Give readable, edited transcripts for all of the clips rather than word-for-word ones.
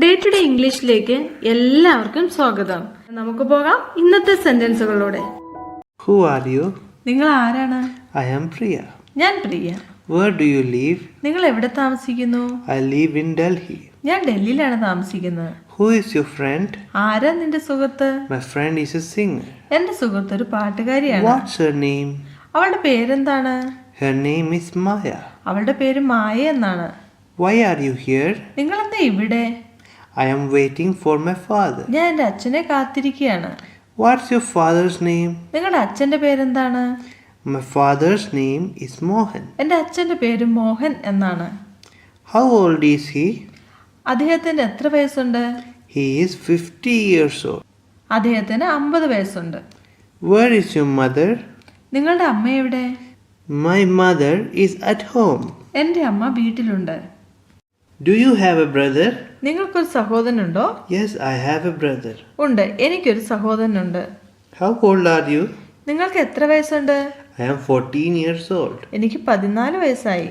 Day to day ഇംഗ്ലീഷിലേക്ക് എല്ലാവർക്കും സ്വാഗതം. നമുക്ക് പോകാം ഇന്നത്തെ സെന്റൻസുകളോടെ. Who are you? നിങ്ങൾ ആരാണ്? I am Priya. ഞാൻ പ്രിയ. Where do you live? നിങ്ങൾ എവിടെ താമസിക്കുന്നു? I live in Delhi. ഞാൻ ഡൽഹിയിലാണ് താമസിക്കുന്നത്. Who is your friend? ആരാ നിന്റെ സുഹൃത്ത്? My friend is a singer. എന്റെ സുഹൃത്ത് ഒരു പാട്ടുകാരിയാണ്. What's her name? അവളുടെ പേരെന്താണ്? Her name is Maya. അവളുടെ പേര് മായ എന്നാണ്. Why are you here? നിങ്ങൾ എന്താ ഇവിടെ? I am waiting for my father. ഞാൻ എൻ്റെ അച്ഛനെ കാത്തിരിക്കുകയാണ്. What's your father's name? നിങ്ങളുടെ അച്ഛന്റെ പേരെന്താണ്? My father's name is Mohan. എൻ്റെ അച്ഛന്റെ പേര് മോഹൻ എന്നാണ്. How old is he? അദ്ദേഹത്തിന് എത്ര വയസ്സുണ്ട്? He is 50 years old. അദ്ദേഹത്തിന് 50 വയസ്സുണ്ട്. Where is your mother? നിങ്ങളുടെ അമ്മ എവിടെ? My mother is at home. എൻ്റെ അമ്മ വീട്ടിലുണ്ട്. Do you have a brother? നിങ്ങൾക്കൊരു സഹോദരനുണ്ടോ? Yes, I have a brother. ഉണ്ട്, എനിക്കൊരു സഹോദരനുണ്ട്. How old are you? നിങ്ങൾക്ക് എത്ര വയസ്സുണ്ട്? I am 14 years old. എനിക്ക് 14 വയസ്സായി.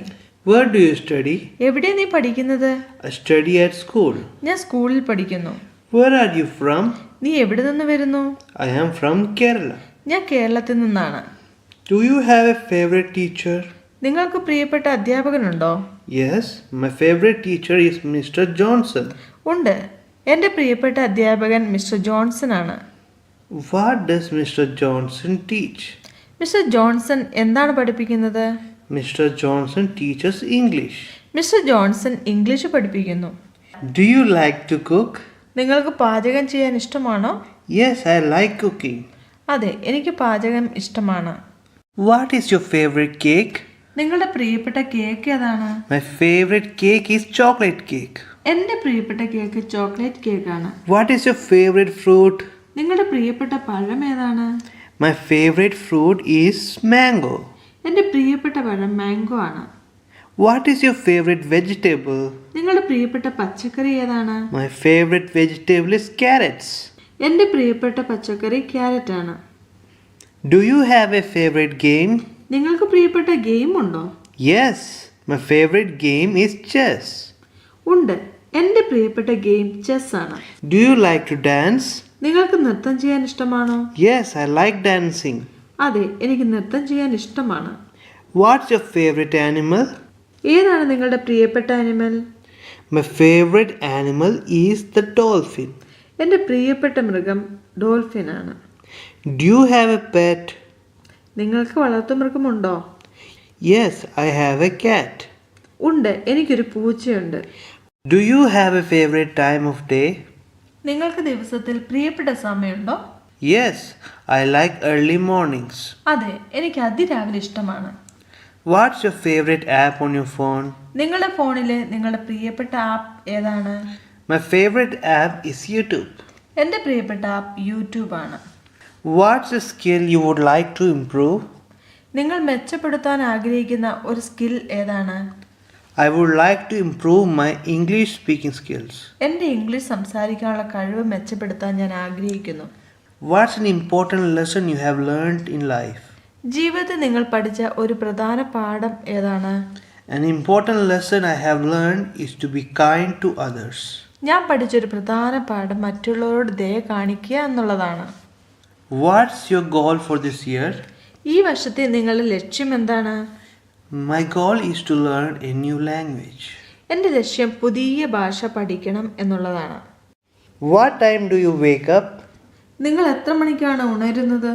Where do you study? എവിടെയാ നീ പഠിക്കുന്നത്? I study at school. ഞാൻ സ്കൂളിൽ പഠിക്കുന്നു. Where are you from? നീ എവിടെ നിന്ന് വരുന്നു? I am from Kerala. ഞാൻ കേരളത്തിൽ നിന്നാണ്. Do you have a favorite teacher? നിങ്ങൾക്ക് പ്രിയപ്പെട്ട അധ്യാപകനുണ്ടോ? Yes, my favorite teacher is Mr. Johnson. ഉണ്ട്, എൻ്റെ പ്രിയപ്പെട്ട അധ്യാപകൻ മിസ്റ്റർ ജോൺസൺ ആണ്. What does Mr. Johnson teach? Mister Johnson എന്താണ് പഠിപ്പിക്കുന്നത്? Mr. Johnson teaches English. Mister Johnson English പഠിപ്പിക്കുന്നു. Do you like to cook? നിങ്ങൾക്ക് പാചകം ചെയ്യാൻ ഇഷ്ടമാണോ? Yes, I like cooking. അതെ, എനിക്ക് പാചകം ഇഷ്ടമാണ്. What is your favorite cake? നിങ്ങളുടെ പ്രിയപ്പെട്ട കേക്ക് ഏതാണ്? My favorite cake is chocolate cake. എൻ്റെ പ്രിയപ്പെട്ട കേക്ക് ചോക്ലേറ്റ് കേക്കാണ്. What is your favorite fruit? നിങ്ങളുടെ പ്രിയപ്പെട്ട പഴം ഏതാണ്? My favorite fruit is mango. എൻ്റെ പ്രിയപ്പെട്ട പഴം മാംഗോ ആണ്. What is your favorite vegetable? നിങ്ങളുടെ പ്രിയപ്പെട്ട പച്ചക്കറി ഏതാണ്? My favorite vegetable is carrots. എൻ്റെ പ്രിയപ്പെട്ട പച്ചക്കറി ക്യാരറ്റ് ആണ്. Do you have a favorite game? നിങ്ങൾക്ക് പ്രിയപ്പെട്ട ഗെയിം ഉണ്ടോ? Yes, my favorite game is chess. ഉണ്ട്, എൻ്റെ പ്രിയപ്പെട്ട ഗെയിം ചെസ് ആണ്. Do you like to dance? നിങ്ങൾക്ക് നൃത്തം ചെയ്യാൻ ഇഷ്ടമാണോ? Yes, I like dancing. അതെ, എനിക്ക് നൃത്തം ചെയ്യാൻ ഇഷ്ടമാണ്. What's your favorite animal? ഏതാണ് നിങ്ങളുടെ പ്രിയപ്പെട്ട animal? My favorite animal is the dolphin. എൻ്റെ പ്രിയപ്പെട്ട മൃഗം ഡോൾഫിൻ ആണ്. Do you have a pet? നിങ്ങൾക്ക് വളർത്തുമൃഗമുണ്ടോ? Yes, I have a cat. ഉണ്ട്, എനിക്കൊരു പൂച്ചയുണ്ട്. Do you have a favorite time of day? നിങ്ങൾക്ക് ദിവസത്തിൽ പ്രിയപ്പെട്ട സമയമുണ്ടോ? Yes, I like early mornings. അതെ, എനിക്ക് അതിരാവിലെ ഇഷ്ടമാണ്. What's your favorite app on your phone? നിങ്ങളുടെ ഫോണിലെ നിങ്ങളുടെ പ്രിയപ്പെട്ട ആപ്പ് ഏതാണ്? My favorite app is YouTube. എൻ്റെ പ്രിയപ്പെട്ട ആപ്പ് യൂട്യൂബ് ആണ്. What's a skill you would like to improve? നിങ്ങൾ മെച്ചപ്പെടുത്താൻ ആഗ്രഹിക്കുന്ന ഒരു സ്കിൽ ഏതാണ്? I would like to improve my English speaking skills. എൻ്റെ ഇംഗ്ലീഷ് സംസാരിക്കാനുള്ള കഴിവ് മെച്ചപ്പെടുത്താൻ ഞാൻ ആഗ്രഹിക്കുന്നു. What's an important lesson you have learned in life? ജീവിതത്തിൽ നിങ്ങൾ പഠിച്ച ഒരു പ്രധാന പാഠം ഏതാണ്? An important lesson I have learned is to be kind to others. ഞാൻ പഠിച്ചൊരു പ്രധാന പാഠം മറ്റുള്ളവരോട് ദയ കാണിക്കുക എന്നുള്ളതാണ്. What's your goal for this year? ഈ വർഷത്തെ നിങ്ങളുടെ ലക്ഷ്യം എന്താണ്? My goal is to learn a new language. എൻ്റെ ലക്ഷ്യം പുതിയ ഭാഷ പഠിക്കണം എന്നുള്ളതാണ്. What time do you wake up? നിങ്ങൾ എത്ര മണിക്കാണ് ഉണരുന്നത്?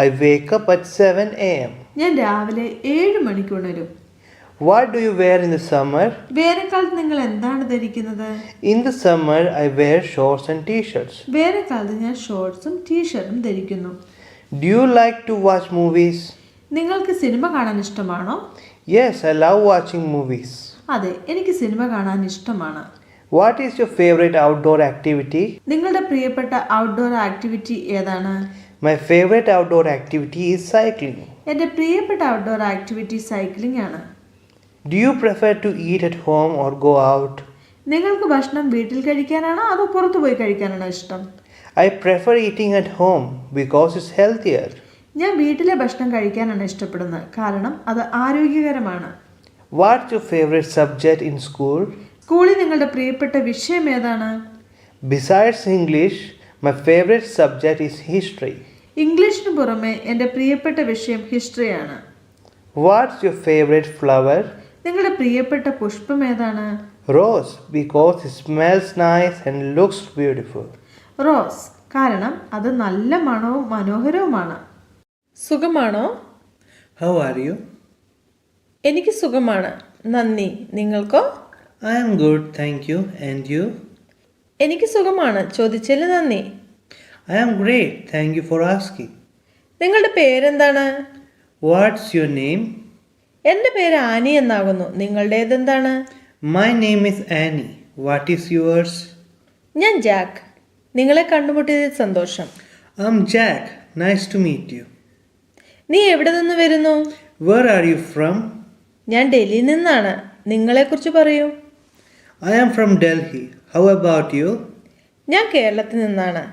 I wake up at 7 a.m. ഞാൻ രാവിലെ 7 മണിക്ക് ഉണരും. What do you wear in the summer? വേനൽക്കാലത്ത് നിങ്ങൾ എന്താണ് ധരിക്കുന്നത്? In the summer, I wear shorts and t-shirts. വേനൽക്കാലത്ത് ഞാൻ ഷോർട്സും ടീഷർട്ടും ധരിക്കുന്നു. Do you like to watch movies? നിങ്ങൾക്ക് സിനിമ കാണാൻ ഇഷ്ടമാണോ? Yes, I love watching movies. അതെ, എനിക്ക് സിനിമ കാണാൻ ഇഷ്ടമാണ്. What is your favorite outdoor activity? നിങ്ങളുടെ പ്രിയപ്പെട്ട ഔട്ട്ഡോർ ആക്ടിവിറ്റി ഏതാണ്? My favorite outdoor activity is cycling. എൻ്റെ പ്രിയപ്പെട്ട ഔട്ട്ഡോർ ആക്ടിവിറ്റി സൈക്ലിംഗ് ആണ്. Do you prefer to eat at home or go out? നിങ്ങൾക്ക് ഭക്ഷണം വീട്ടിൽ കഴിക്കാനാണോ അതോ പുറത്തു പോയി കഴിക്കാനാണോ ഇഷ്ടം? I prefer eating at home because it's healthier. ഞാൻ വീട്ടിലെ ഭക്ഷണം കഴിക്കാനാണ് ഇഷ്ടപ്പെടുന്നത്, കാരണം അത് ആരോഗ്യകരമാണ്. What's your favorite subject in school? സ്കൂളിൽ നിങ്ങളുടെ പ്രിയപ്പെട്ട വിഷയം ഏതാണ്? Besides English, my favorite subject is history. ഇംഗ്ലീഷിന് പുറമെ എൻ്റെ പ്രിയപ്പെട്ട വിഷയം ഹിസ്റ്ററിയാണ്. What's your favorite flower? നിങ്ങളുടെ പ്രിയപ്പെട്ട പുഷ്പം ഏതാണ്? Rose, because it smells nice and looks beautiful. Rose, കാരണം അത് നല്ല മണവും മനോഹരവുമാണ്. സുഖമാണോ? How are you? എനിക്ക് സുഖമാണ്, നന്ദി. നിങ്ങൾക്കോ? I am good, thank you. And you? എനിക്ക് സുഖമാണ്, ചോദിച്ചതിന് നന്ദി. I am great, thank you for asking. നിങ്ങളുടെ പേരെന്താണ്? What's your name? എൻ്റെ പേര് ആനി എന്നാകുന്നു. നിങ്ങളുടേതെന്താണ്? My name is Annie. What is yours? ഞാൻ ജാക്ക്. നിങ്ങളെ കണ്ടുമുട്ടിയതിൽ സന്തോഷം. I'm Jack. Nice to meet you. നീ എവിടെ നിന്ന് വരുന്നു? Where are you from? ഞാൻ ഡൽഹിയിൽ നിന്നാണ്. നിങ്ങളെക്കുറിച്ച് പറയൂ. I am from Delhi. How about you? ഞാൻ കേരളത്തിൽ നിന്നാണ്.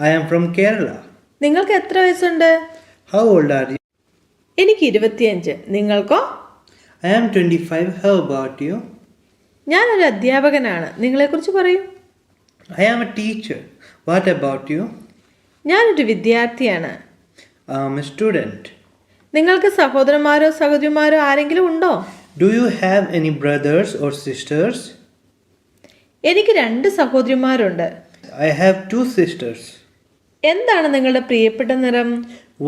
I am from Kerala. നിങ്ങൾക്ക് എത്ര വയസ്സുണ്ട്? How old are you? എനിക്ക് 25. നിങ്ങൾക്കോ? I am 25. How about you? ഞാനൊരു അധ്യാപകനാണ്. നിങ്ങളെക്കുറിച്ച് പറയൂ. I am a teacher. What about you? ഞാനൊരു വിദ്യാർത്ഥിയാണ്. I am a student. നിങ്ങൾക്ക് സഹോദരന്മാരോ സഹോദരിമാരോ ആരെങ്കിലും ഉണ്ടോ? Do you have any brothers or sisters? എനിക്ക് 2 സഹോദരിമാരുണ്ട്. I have 2 sisters. എന്താണ് നിങ്ങളുടെ പ്രിയപ്പെട്ട നിറം?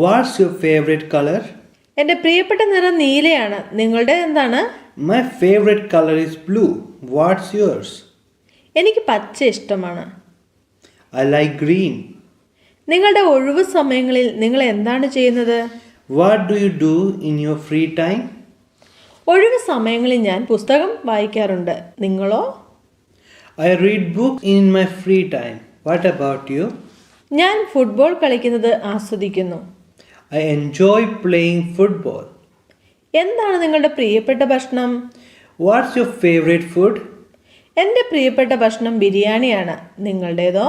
What's your favorite color? എൻ്റെ പ്രിയപ്പെട്ട നിറം നീലയാണ്. നിങ്ങളുടെ എന്താണ്? My favorite color is blue. What's yours? എനിക്ക് പച്ച ഇഷ്ടമാണ്. I like green. നിങ്ങളുടെ ഒഴിവു സമയങ്ങളിൽ നിങ്ങൾ എന്താണ് ചെയ്യുന്നത്? What do you do in your free time? ഒഴിവു സമയങ്ങളിൽ ഞാൻ പുസ്തകം വായിക്കാറുണ്ട്. നിങ്ങളോ? I read books in my free time. What about you? ഞാൻ ഫുട്ബോൾ കളിക്കുന്നത് ആസ്വദിക്കുന്നു. I enjoy playing football. എന്താണ് നിങ്ങളുടെ പ്രിയപ്പെട്ട ഭക്ഷണം? What's your favorite food? എൻ്റെ പ്രിയപ്പെട്ട ഭക്ഷണം ബിരിയാണിയാണ്. നിങ്ങളുടേതോ?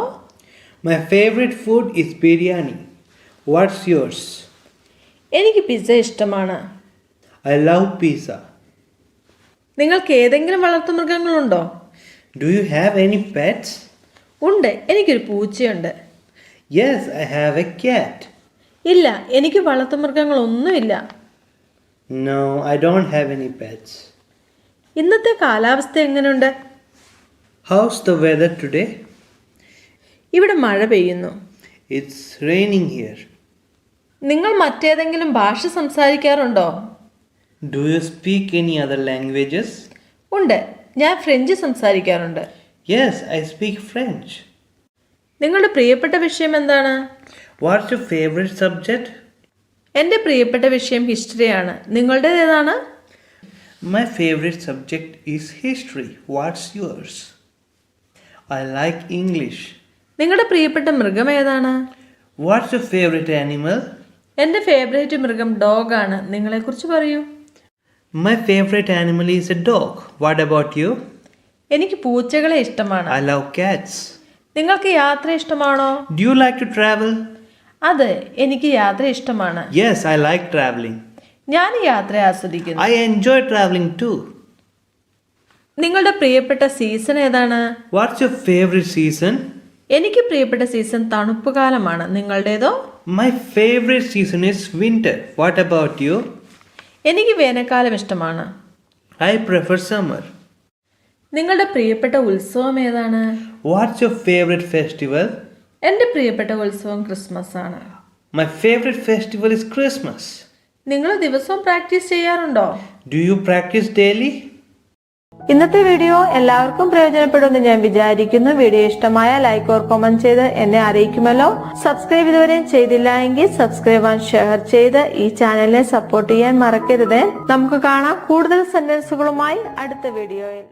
My favorite food is biryani. What's yours? എനിക്ക് പിസ്സ ഇഷ്ടമാണ്. I love pizza. നിങ്ങൾക്ക് ഏതെങ്കിലും വളർത്തുമൃഗങ്ങളുണ്ടോ? Do you have any pets? ഉണ്ട്, എനിക്കൊരു പൂച്ചയുണ്ട്. Yes, I have a cat. ഇല്ല, എനിക്ക് വളർത്തുമൃഗങ്ങളൊന്നുമില്ല. No, I don't have any pets. ഇന്നത്തെ കാലാവസ്ഥ എങ്ങനെയുണ്ട്? How's the weather today? ഇവിടെ മഴ പെയ്യുന്നു. It's raining here. നിങ്ങൾ മറ്റേതെങ്കിലും ഭാഷ സംസാരിക്കാറുണ്ടോ? Do you speak any other languages? ഉണ്ട്, ഞാൻ ഫ്രഞ്ച് സംസാരിക്കാറുണ്ട്. Yes, I speak French. നിങ്ങളുടെ പ്രിയപ്പെട്ട വിഷയം എന്താണ്? What's your favorite subject? എൻ്റെ പ്രിയപ്പെട്ട വിഷയം ഹിസ്റ്ററിയാണ്. നിങ്ങളുടേത് ഏതാണ്? My favorite subject is history. What's yours? I like English. നിങ്ങളുടെ പ്രിയപ്പെട്ട മൃഗം ഏതാണ്? What's your favorite animal? എൻ്റെ ഫേവറേറ്റ് മൃഗം ഡോഗാണ്. നിങ്ങളെക്കുറിച്ച് പറയൂ. My favorite animal is a dog. What about you? എനിക്ക് പൂച്ചകളെ ഇഷ്ടമാണ്. I love cats. നിങ്ങൾക്ക് യാത്ര ഇഷ്ടമാണോ? Do you like to travel? അതെ, എനിക്ക് യാത്ര ഇഷ്ടമാണ്. Yes, I like traveling. ഞാൻ യാത്ര ആസ്വദിക്കുന്നു. I enjoy traveling too. നിങ്ങളുടെ പ്രിയപ്പെട്ട സീസൺ ഏതാണ്? What's your favorite season? എനിക്ക് പ്രിയപ്പെട്ട സീസൺ തണുപ്പ് കാലമാണ്. നിങ്ങളുടേതോ? My favorite season is winter. What about you? എനിക്ക് വേനൽക്കാലം ഇഷ്ടമാണ്. I prefer summer. നിങ്ങളുടെ പ്രിയപ്പെട്ട ഉത്സവം ഏതാണ്? What's your favorite festival? എൻ്റെ പ്രിയപ്പെട്ട ഉത്സവം ക്രിസ്മസ് ആണ്. My favorite festival is Christmas. നിങ്ങൾ ദിവസവും പ്രാക്ടീസ് ചെയ്യാറുണ്ടോ? Do you practice daily? ഇന്നത്തെ വീഡിയോ എല്ലാവർക്കും പ്രയോജനപ്പെടുമെന്ന് ഞാൻ വിചാരിക്കുന്നു. വീഡിയോ ഇഷ്ടമായ ലൈക്ക് ഓർ കമന്റ് ചെയ്ത് എന്നെ അറിയിക്കുമല്ലോ. സബ്സ്ക്രൈബ് ഇതുവരെയും ചെയ്തില്ല എങ്കിൽ സബ്സ്ക്രൈബ് ആൻഡ് ഷെയർ ചെയ്ത് ഈ ചാനലിനെ സപ്പോർട്ട് ചെയ്യാൻ മറക്കരുത്. നമുക്ക് കാണാം കൂടുതൽ സെന്റൻസുകളുമായി അടുത്ത വീഡിയോയിൽ.